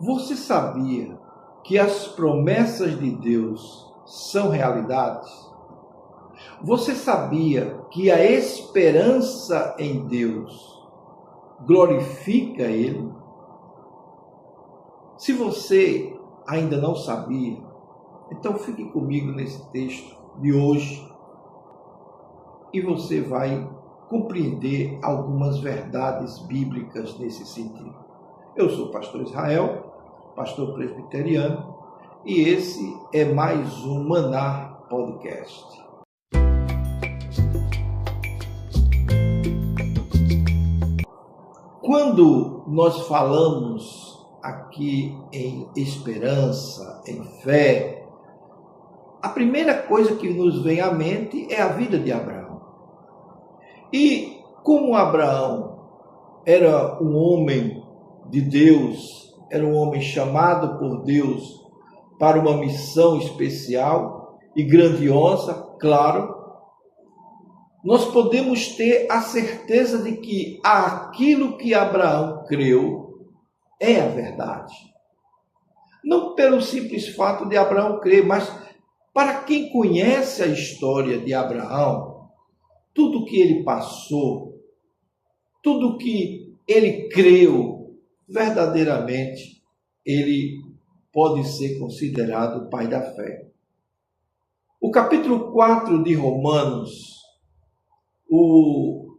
Você sabia que as promessas de Deus são realidades? Você sabia que a esperança em Deus glorifica Ele? Se você ainda não sabia, então fique comigo nesse texto de hoje e você vai compreender algumas verdades bíblicas nesse sentido. Eu sou o pastor Israel, pastor presbiteriano, e esse é mais um Maná Podcast. Quando nós falamos aqui em esperança, em fé, a primeira coisa que nos vem à mente é a vida de Abraão. E como Abraão era um homem de Deus, era um homem chamado por Deus para uma missão especial e grandiosa, claro, nós podemos ter a certeza de que aquilo que Abraão creu é a verdade. Não pelo simples fato de Abraão crer, mas para quem conhece a história de Abraão, tudo que ele passou, tudo que ele creu, verdadeiramente, ele pode ser considerado o pai da fé. O capítulo 4 de Romanos, o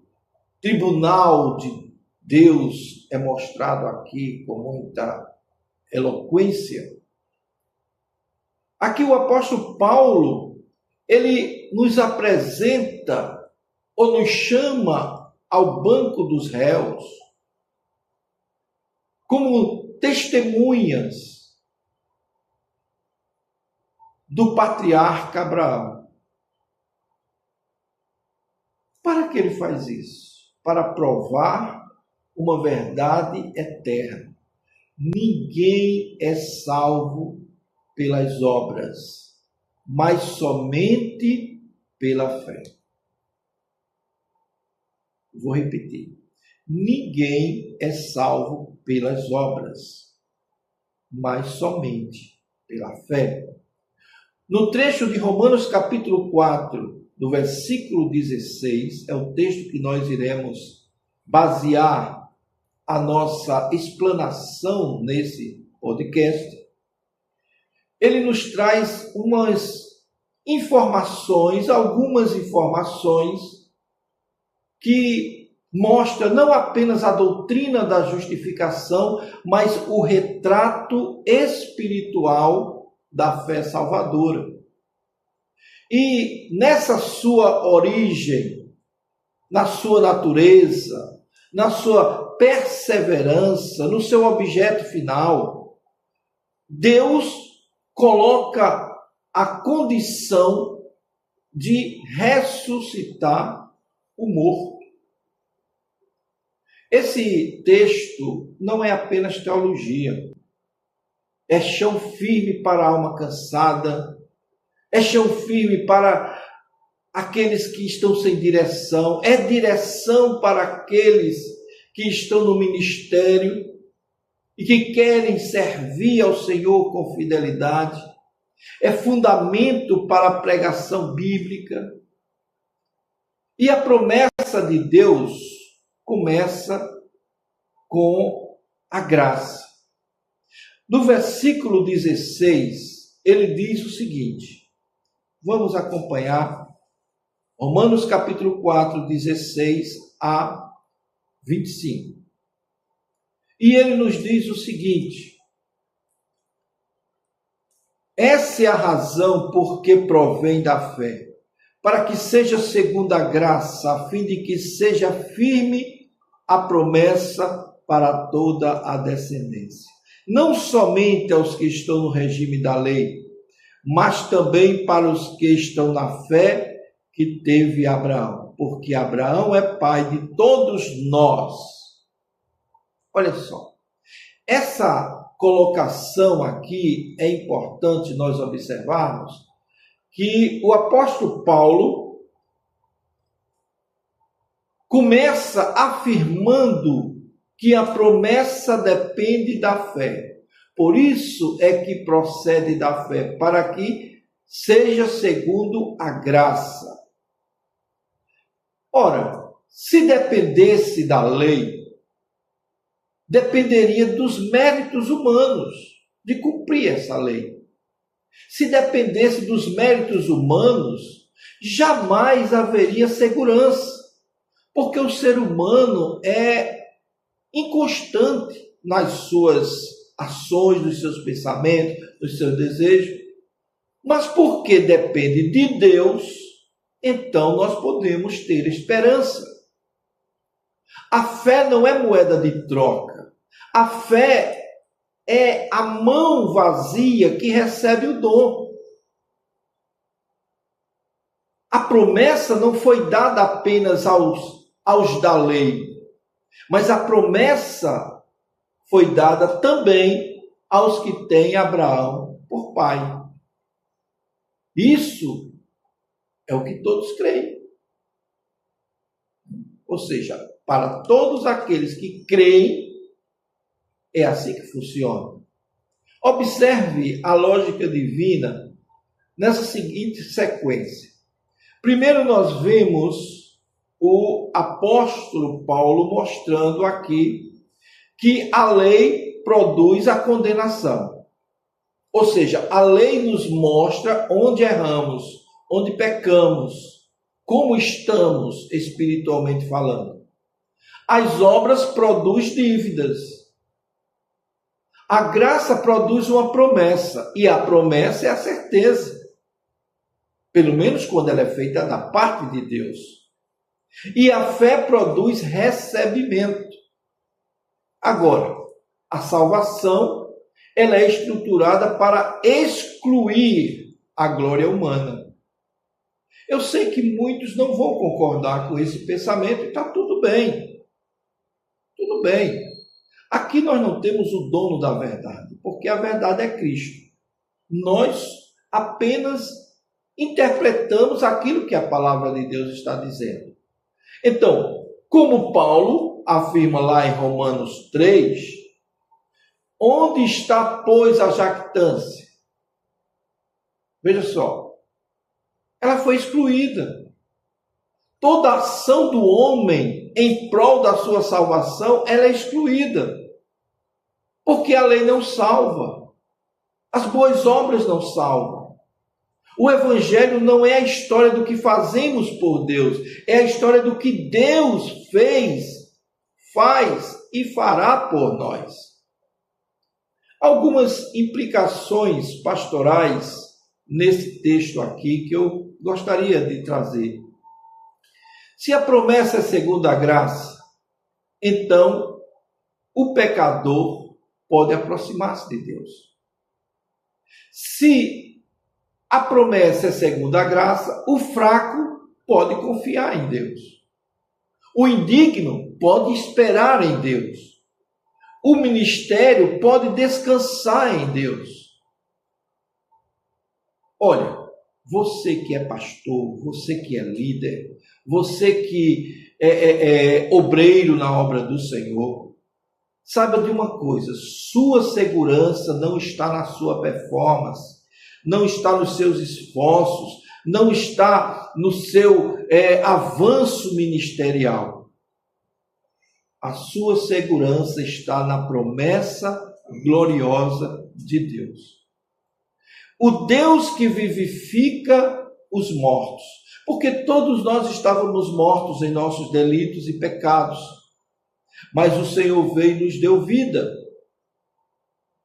tribunal de Deus é mostrado aqui com muita eloquência. Aqui o apóstolo Paulo, ele nos apresenta ou nos chama ao banco dos réus como testemunhas do patriarca Abraão. Para que ele faz isso? Para provar uma verdade eterna. Ninguém é salvo pelas obras, mas somente pela fé. Vou repetir. Ninguém é salvo pelas obras, mas somente pela fé. No trecho de Romanos capítulo 4, do versículo 16, é o texto que nós iremos basear a nossa explanação nesse podcast. Ele nos traz algumas informações que mostra não apenas a doutrina da justificação, mas o retrato espiritual da fé salvadora. E nessa sua origem, na sua natureza, na sua perseverança, no seu objeto final, Deus coloca a condição de ressuscitar o morto. Esse texto não é apenas teologia, é chão firme para a alma cansada, é chão firme para aqueles que estão sem direção, é direção para aqueles que estão no ministério e que querem servir ao Senhor com fidelidade, é fundamento para a pregação bíblica. E a promessa de Deus começa com a graça. No versículo 16, ele diz o seguinte, vamos acompanhar Romanos capítulo 4, 16 a 25. E ele nos diz o seguinte, essa é a razão por que provém da fé, para que seja segundo a graça, a fim de que seja firme a promessa para toda a descendência. Não somente aos que estão no regime da lei, mas também para os que estão na fé que teve Abraão, porque Abraão é pai de todos nós. Olha só, essa colocação aqui é importante nós observarmos que o apóstolo Paulo começa afirmando que a promessa depende da fé. Por isso é que procede da fé, para que seja segundo a graça. Ora, se dependesse da lei, dependeria dos méritos humanos de cumprir essa lei. Se dependesse dos méritos humanos, jamais haveria segurança, porque o ser humano é inconstante nas suas ações, nos seus pensamentos, nos seus desejos. Mas porque depende de Deus, então nós podemos ter esperança. A fé não é moeda de troca. A fé é a mão vazia que recebe o dom. A promessa não foi dada apenas aos da lei, mas a promessa foi dada também aos que têm Abraão por pai. Isso é o que todos creem. Ou seja, para todos aqueles que creem, é assim que funciona. Observe a lógica divina nessa seguinte sequência. Primeiro nós vemos o apóstolo Paulo mostrando aqui que a lei produz a condenação. Ou seja, a lei nos mostra onde erramos, onde pecamos, como estamos espiritualmente falando. As obras produzem dívidas. A graça produz uma promessa, e a promessa é a certeza. Pelo menos quando ela é feita da parte de Deus. E a fé produz recebimento. Agora, a salvação, ela é estruturada para excluir a glória humana. Eu sei que muitos não vão concordar com esse pensamento, e está tudo bem. Tudo bem. Aqui nós não temos o dono da verdade, porque a verdade é Cristo. Nós apenas interpretamos aquilo que a palavra de Deus está dizendo. Então, como Paulo afirma lá em Romanos 3, onde está, pois, a jactância? Veja só, ela foi excluída. Toda ação do homem em prol da sua salvação, ela é excluída. Porque a lei não salva. As boas obras não salvam. O evangelho não é a história do que fazemos por Deus, é a história do que Deus fez, faz e fará por nós. Algumas implicações pastorais nesse texto aqui que eu gostaria de trazer. Se a promessa é segundo a graça, então o pecador pode aproximar-se de Deus. Se a promessa é segundo a graça, o fraco pode confiar em Deus. O indigno pode esperar em Deus. O ministério pode descansar em Deus. Olha, você que é pastor, você que é líder, você que é obreiro na obra do Senhor, saiba de uma coisa: sua segurança não está na sua performance, não está nos seus esforços, não está no seu avanço ministerial. A sua segurança está na promessa gloriosa de Deus. O Deus que vivifica os mortos, porque todos nós estávamos mortos em nossos delitos e pecados, mas o Senhor veio e nos deu vida.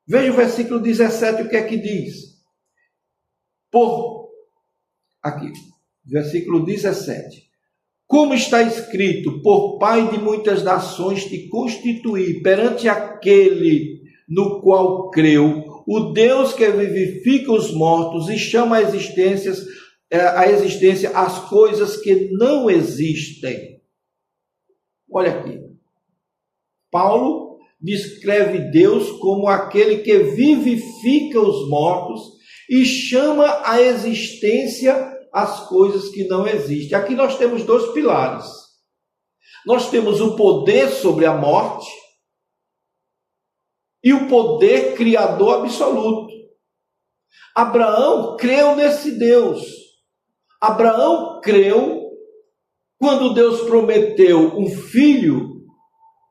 Veja o versículo 17, o que é que diz? Versículo 17. Como está escrito: por Pai de muitas nações te constituí perante aquele no qual creu, o Deus que vivifica os mortos e chama a existência as coisas que não existem. Olha aqui. Paulo descreve Deus como aquele que vivifica os mortos e chama a existência as coisas que não existem. Aqui nós temos dois pilares. Nós temos o poder sobre a morte e o poder criador absoluto. Abraão creu nesse Deus. Abraão creu quando Deus prometeu um filho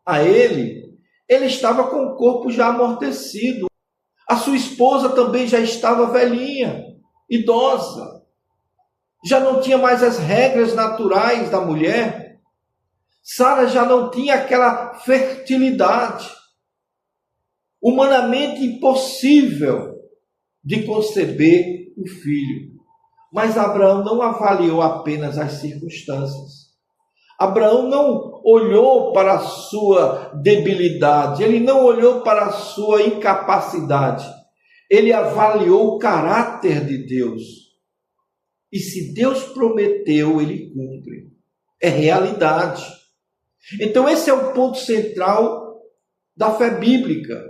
a ele, ele estava com o corpo já amortecido. A sua esposa também já estava velhinha, idosa. Já não tinha mais as regras naturais da mulher. Sara já não tinha aquela fertilidade. Humanamente impossível de conceber um filho. Mas Abraão não avaliou apenas as circunstâncias. Abraão não olhou para a sua debilidade, ele não olhou para a sua incapacidade. Ele avaliou o caráter de Deus. E se Deus prometeu, ele cumpre. É realidade. Então esse é o ponto central da fé bíblica.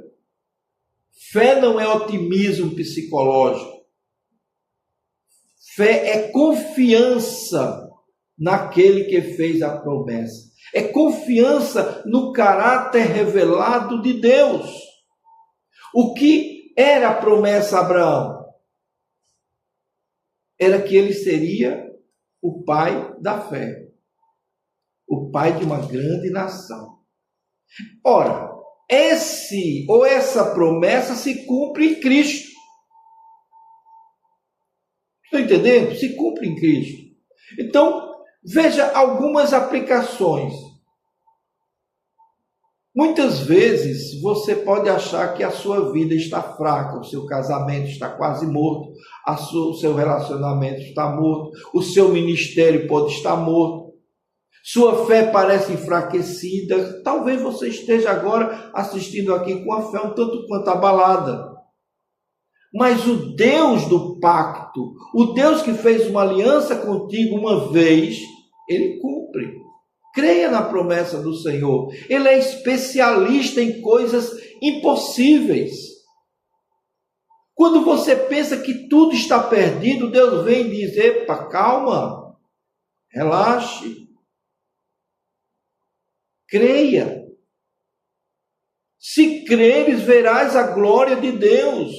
Fé não é otimismo psicológico. Fé é confiança naquele que fez a promessa. É confiança no caráter revelado de Deus. O que era a promessa a Abraão? Era que ele seria o pai da fé. O pai de uma grande nação. Ora, essa promessa se cumpre em Cristo. Estão entendendo? Se cumpre em Cristo. Então, veja algumas aplicações. Muitas vezes você pode achar que a sua vida está fraca, o seu casamento está quase morto, o seu relacionamento está morto, o seu ministério pode estar morto. Sua fé parece enfraquecida. Talvez você esteja agora assistindo aqui com a fé um tanto quanto abalada. Mas o Deus do pacto, o Deus que fez uma aliança contigo uma vez, ele cumpre. Creia na promessa do Senhor. Ele é especialista em coisas impossíveis. Quando você pensa que tudo está perdido, Deus vem e diz: epa, calma, relaxe. Creia. Se creres, verás a glória de Deus.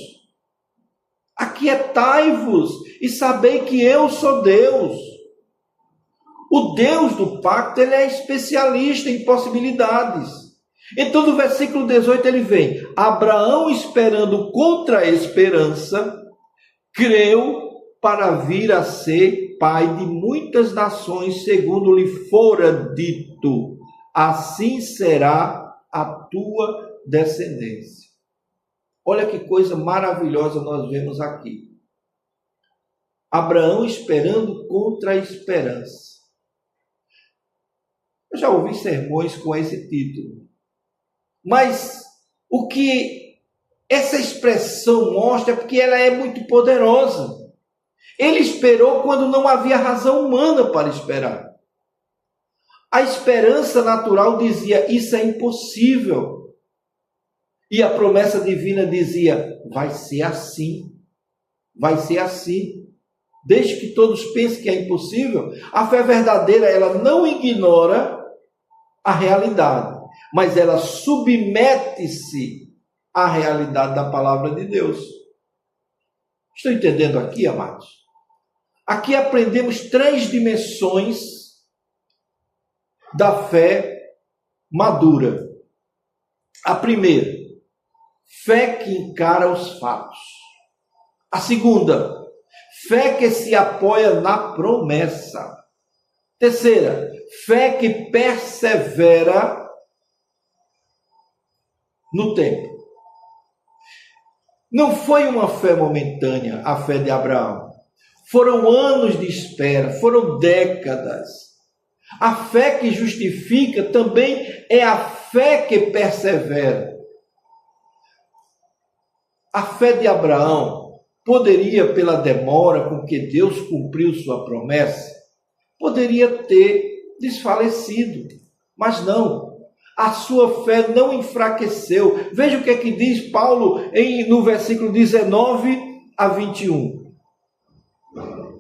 Aquietai-vos e sabei que eu sou Deus. O Deus do pacto, ele é especialista em possibilidades. Então, no versículo 18, ele vem: Abraão, esperando contra a esperança, creu para vir a ser pai de muitas nações, segundo lhe fora dito: assim será a tua descendência. Olha que coisa maravilhosa nós vemos aqui. Abraão esperando contra a esperança. Eu já ouvi sermões com esse título. Mas o que essa expressão mostra é porque ela é muito poderosa. Ele esperou quando não havia razão humana para esperar. A esperança natural dizia: isso é impossível. E a promessa divina dizia: vai ser assim. Vai ser assim. Desde que todos pensem que é impossível, a fé verdadeira, ela não ignora a realidade, mas ela submete-se à realidade da palavra de Deus. Estão entendendo aqui, amados? Aqui aprendemos 3 dimensões da fé madura. A primeira, fé que encara os fatos. A segunda, fé que se apoia na promessa. Terceira, fé que persevera no tempo. Não foi uma fé momentânea a fé de Abraão. Foram anos de espera, foram décadas. A fé que justifica também é a fé que persevera. A fé de Abraão poderia, pela demora com que Deus cumpriu sua promessa, poderia ter desfalecido, mas não. A sua fé não enfraqueceu. Veja o que é que diz Paulo no versículo 19 a 21.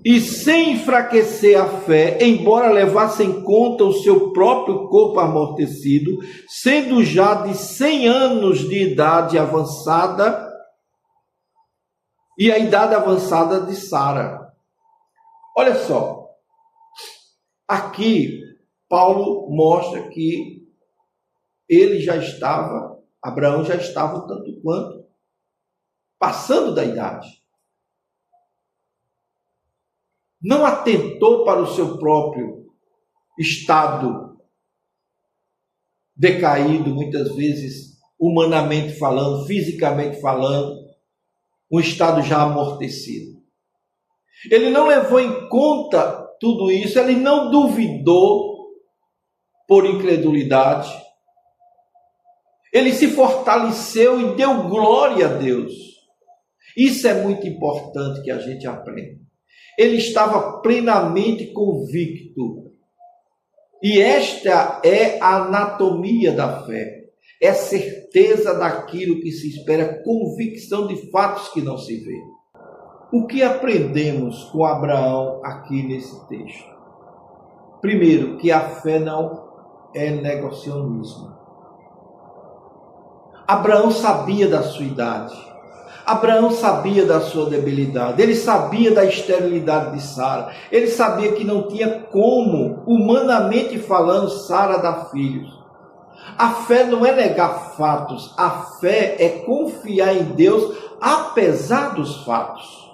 e sem enfraquecer a fé, embora levasse em conta o seu próprio corpo amortecido, sendo já de 100 anos de idade avançada, e a idade avançada de Sara. Olha só, aqui Paulo mostra que Abraão já estava tanto quanto passando da idade. Não atentou para o seu próprio estado decaído, muitas vezes, humanamente falando, fisicamente falando, um estado já amortecido. Ele não levou em conta tudo isso, ele não duvidou por incredulidade. Ele se fortaleceu e deu glória a Deus. Isso é muito importante que a gente aprenda. Ele estava plenamente convicto. E esta é a anatomia da fé. É certeza daquilo que se espera, convicção de fatos que não se vê. O que aprendemos com Abraão aqui nesse texto? Primeiro, que a fé não é negacionismo. Abraão sabia da sua idade. Abraão sabia da sua debilidade. Ele sabia da esterilidade de Sara. Ele sabia que não tinha como, humanamente falando, Sara dar filhos. A fé não é negar fatos. A fé é confiar em Deus apesar dos fatos.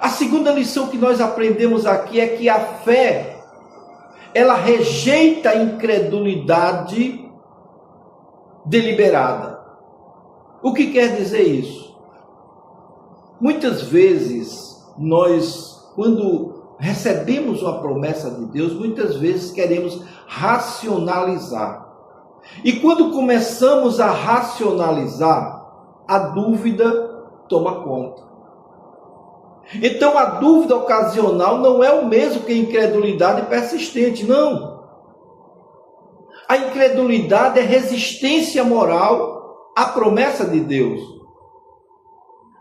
A segunda lição que nós aprendemos aqui é que a fé, ela rejeita a incredulidade deliberada. O que quer dizer isso? Muitas vezes nós, quando recebemos uma promessa de Deus, muitas vezes queremos racionalizar. E quando começamos a racionalizar, a dúvida toma conta. Então a dúvida ocasional não é o mesmo que a incredulidade persistente, não. A incredulidade é resistência moral à promessa de Deus.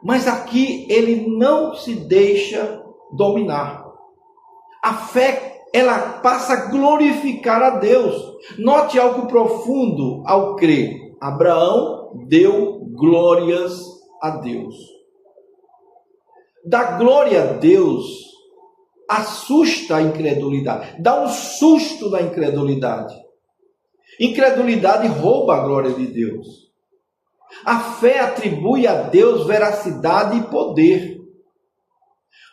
Mas aqui ele não se deixa dominar. A fé, ela passa a glorificar a Deus. Note algo profundo ao crer. Abraão deu glórias a Deus. Dar glória a Deus assusta a incredulidade, dá um susto na incredulidade. Incredulidade rouba a glória de Deus. A fé atribui a Deus veracidade e poder.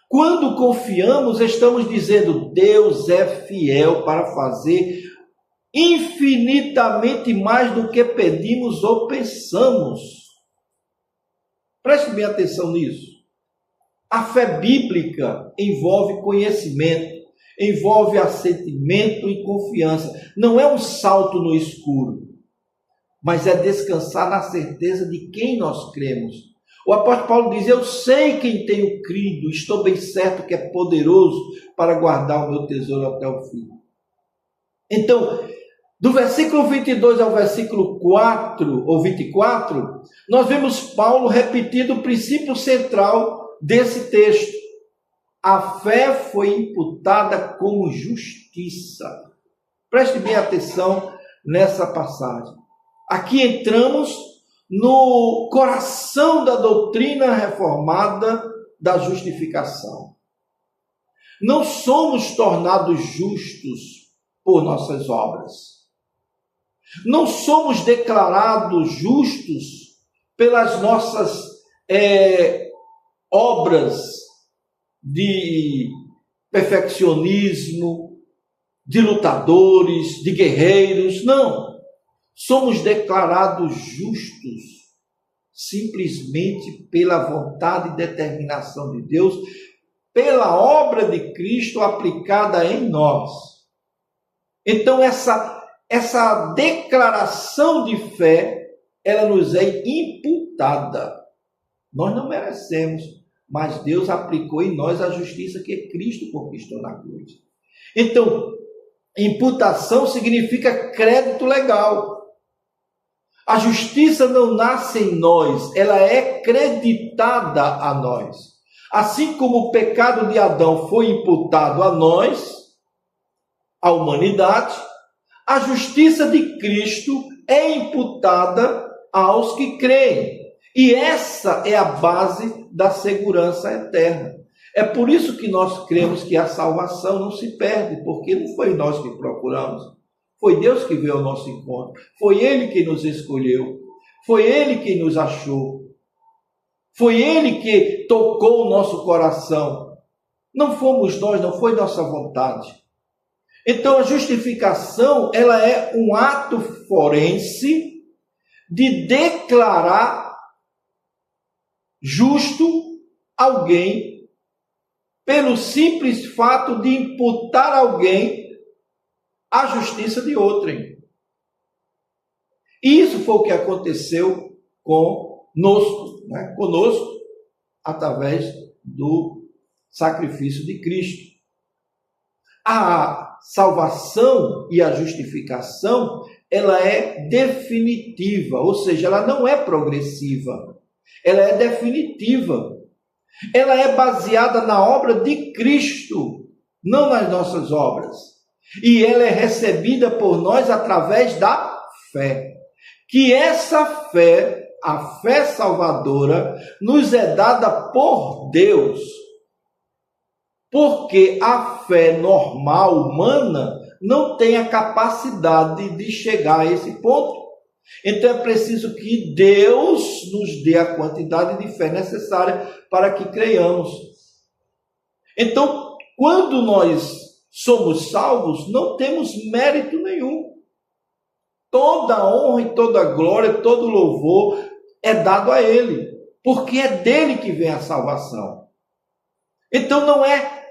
Quando confiamos, estamos dizendo: Deus é fiel para fazer infinitamente mais do que pedimos ou pensamos. Preste bem atenção nisso. A fé bíblica envolve conhecimento, envolve assentimento e confiança. Não é um salto no escuro, mas é descansar na certeza de quem nós cremos. O apóstolo Paulo diz: eu sei quem tenho crido, estou bem certo que é poderoso para guardar o meu tesouro até o fim. Então, do versículo 22 ao versículo 4 ou 24, nós vemos Paulo repetindo o princípio central desse texto. A fé foi imputada como justiça. Preste bem atenção nessa passagem. Aqui entramos no coração da doutrina reformada da justificação. Não somos tornados justos por nossas obras. Não somos declarados justos pelas nossas obras de perfeccionismo, de lutadores, de guerreiros. Não. Somos declarados justos simplesmente pela vontade e determinação de Deus, pela obra de Cristo aplicada em nós. Então essa declaração de fé, ela nos é imputada. Nós não merecemos, mas Deus aplicou em nós a justiça que Cristo conquistou na cruz. Então, imputação significa crédito legal. A justiça não nasce em nós, ela é creditada a nós. Assim como o pecado de Adão foi imputado a nós, a humanidade, a justiça de Cristo é imputada aos que creem. E essa é a base da segurança eterna. É por isso que nós cremos que a salvação não se perde, porque não foi nós que procuramos. Foi Deus que veio ao nosso encontro. Foi Ele que nos escolheu. Foi Ele que nos achou. Foi Ele que tocou o nosso coração. Não fomos nós, não foi nossa vontade. Então a justificação, ela é um ato forense de declarar justo alguém pelo simples fato de imputar a alguém a justiça de outrem. E isso foi o que aconteceu conosco, através do sacrifício de Cristo. A salvação e a justificação, ela é definitiva, ou seja, ela não é progressiva, ela é definitiva. Ela é baseada na obra de Cristo, não nas nossas obras. E ela é recebida por nós através da fé. Que essa fé, a fé salvadora, nos é dada por Deus. Porque a fé normal, humana, não tem a capacidade de chegar a esse ponto. Então é preciso que Deus nos dê a quantidade de fé necessária para que creiamos. Então, quando nós somos salvos, não temos mérito nenhum. Toda a honra e toda a glória, todo o louvor é dado a Ele, porque é dele que vem a salvação. Então não é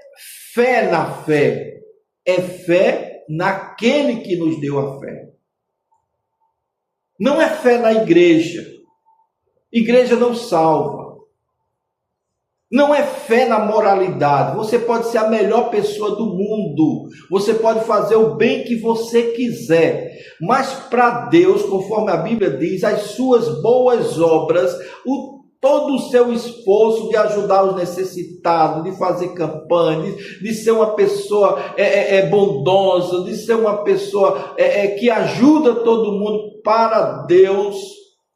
fé na fé, é fé naquele que nos deu a fé. Não é fé na igreja. Igreja não salva. Não é fé na moralidade. Você pode ser a melhor pessoa do mundo. Você pode fazer o bem que você quiser. Mas para Deus, conforme a Bíblia diz, as suas boas obras, todo o seu esforço de ajudar os necessitados, de fazer campanhas, de ser uma pessoa bondosa, de ser uma pessoa que ajuda todo mundo, para Deus,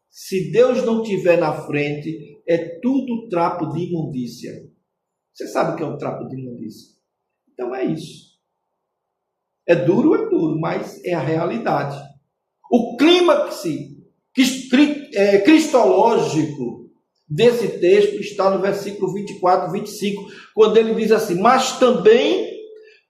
se Deus não estiver na frente, é tudo trapo de imundícia. Você sabe o que é um trapo de imundícia? Então é isso. É duro, mas é a realidade. O clímax cristológico desse texto está no versículo 24 e 25, quando ele diz assim: mas também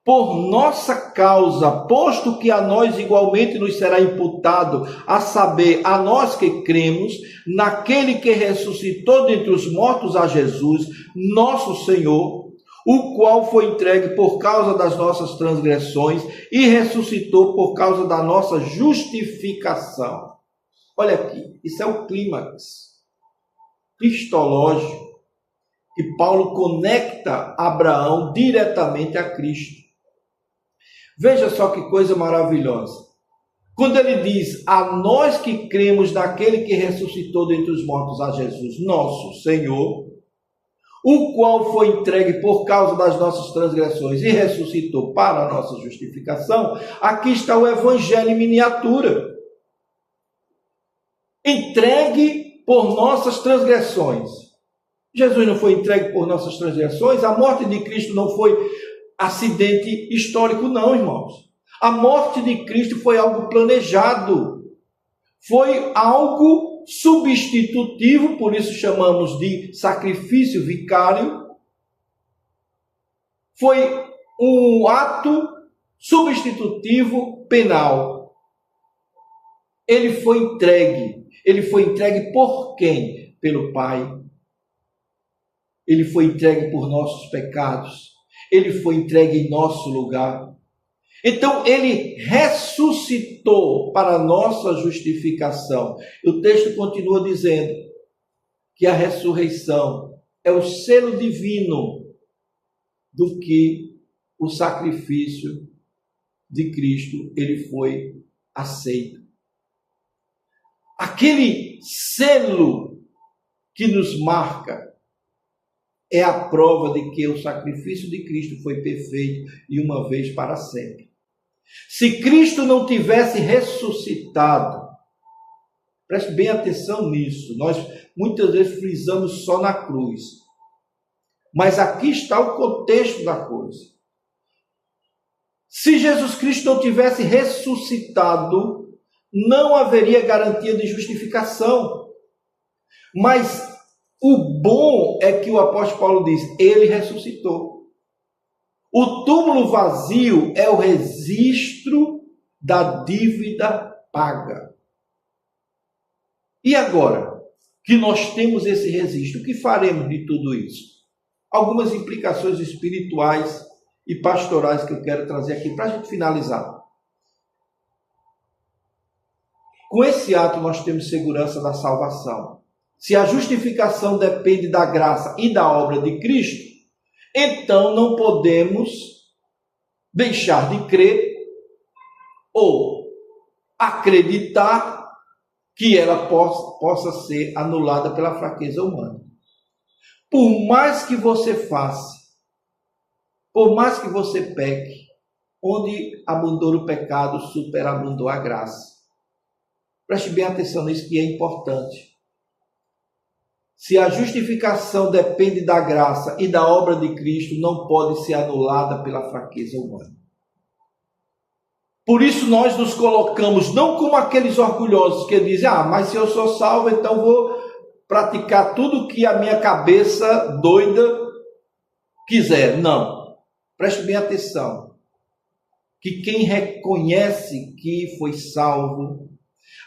por nossa causa, posto que a nós igualmente nos será imputado, a saber, a nós que cremos naquele que ressuscitou dentre os mortos a Jesus, nosso Senhor, o qual foi entregue por causa das nossas transgressões e ressuscitou por causa da nossa justificação. Olha aqui, isso é o clímax cristológico que Paulo conecta Abraão diretamente a Cristo. Veja só que coisa maravilhosa. Quando ele diz, a nós que cremos naquele que ressuscitou dentre os mortos a Jesus, nosso Senhor, o qual foi entregue por causa das nossas transgressões e ressuscitou para a nossa justificação, aqui está o Evangelho em miniatura. Entregue por nossas transgressões. Jesus não foi entregue por nossas transgressões, a morte de Cristo não foi acidente histórico, não, irmãos. A morte de Cristo foi algo planejado, foi algo substitutivo, por isso chamamos de sacrifício vicário. Foi um ato substitutivo penal. Ele foi entregue por quem? Pelo Pai. Ele foi entregue por nossos pecados. Ele foi entregue em nosso lugar. Então, ele ressuscitou para a nossa justificação. O texto continua dizendo que a ressurreição é o selo divino do que o sacrifício de Cristo ele foi aceito. Aquele selo que nos marca é a prova de que o sacrifício de Cristo foi perfeito e uma vez para sempre. Se Cristo não tivesse ressuscitado, preste bem atenção nisso, nós muitas vezes frisamos só na cruz, mas aqui está o contexto da coisa. Se Jesus Cristo não tivesse ressuscitado, não haveria garantia de justificação. Mas o bom é que o apóstolo Paulo diz, ele ressuscitou. O túmulo vazio é o registro da dívida paga. E agora que nós temos esse registro, o que faremos de tudo isso? Algumas implicações espirituais e pastorais que eu quero trazer aqui para a gente finalizar. Com esse ato nós temos segurança da salvação. Se a justificação depende da graça e da obra de Cristo, então não podemos deixar de crer ou acreditar que ela possa ser anulada pela fraqueza humana. Por mais que você faça, por mais que você peque, onde abundou o pecado, superabundou a graça. Preste bem atenção nisso que é importante. Se a justificação depende da graça e da obra de Cristo, não pode ser anulada pela fraqueza humana. Por isso nós nos colocamos não como aqueles orgulhosos que dizem, mas se eu sou salvo, então vou praticar tudo que a minha cabeça doida quiser. Não. Preste bem atenção. Que quem reconhece que foi salvo,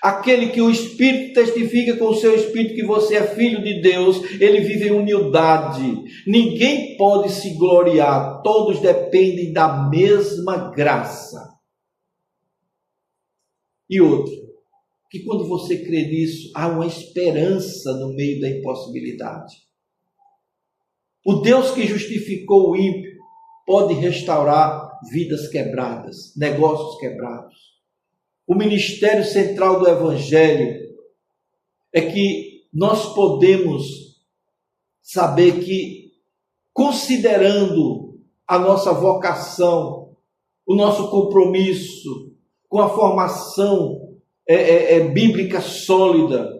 aquele que o Espírito testifica com o seu Espírito que você é filho de Deus, ele vive em humildade. Ninguém pode se gloriar, todos dependem da mesma graça. E outro, que quando você crê nisso, há uma esperança no meio da impossibilidade. O Deus que justificou o ímpio pode restaurar vidas quebradas, negócios quebrados. O ministério central do Evangelho é que nós podemos saber que, considerando a nossa vocação, o nosso compromisso com a formação bíblica sólida,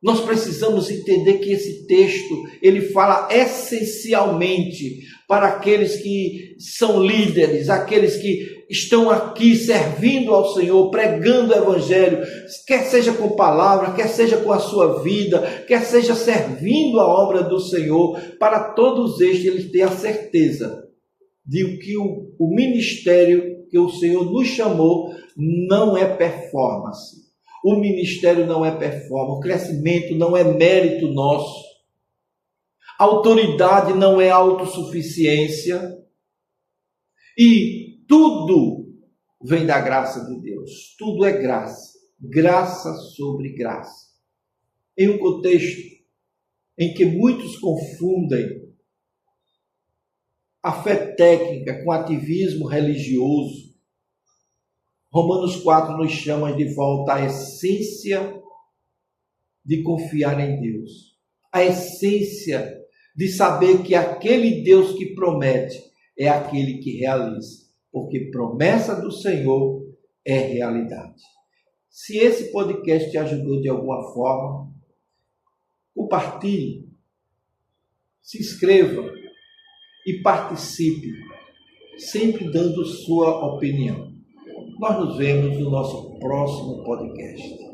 nós precisamos entender que esse texto, ele fala essencialmente para aqueles que são líderes, aqueles que estão aqui servindo ao Senhor, pregando o Evangelho, quer seja com palavra, quer seja com a sua vida, quer seja servindo a obra do Senhor. Para todos estes, eles têm a certeza de que o ministério que o Senhor nos chamou não é performance. O ministério não é performance, o crescimento não é mérito nosso, a autoridade não é autossuficiência, e tudo vem da graça de Deus, tudo é graça, graça sobre graça. Em um contexto em que muitos confundem a fé técnica com ativismo religioso, Romanos 4 nos chama de volta à essência de confiar em Deus. A essência de saber que aquele Deus que promete é aquele que realiza. Porque promessa do Senhor é realidade. Se esse podcast te ajudou de alguma forma, compartilhe, se inscreva e participe, sempre dando sua opinião. Nós nos vemos no nosso próximo podcast.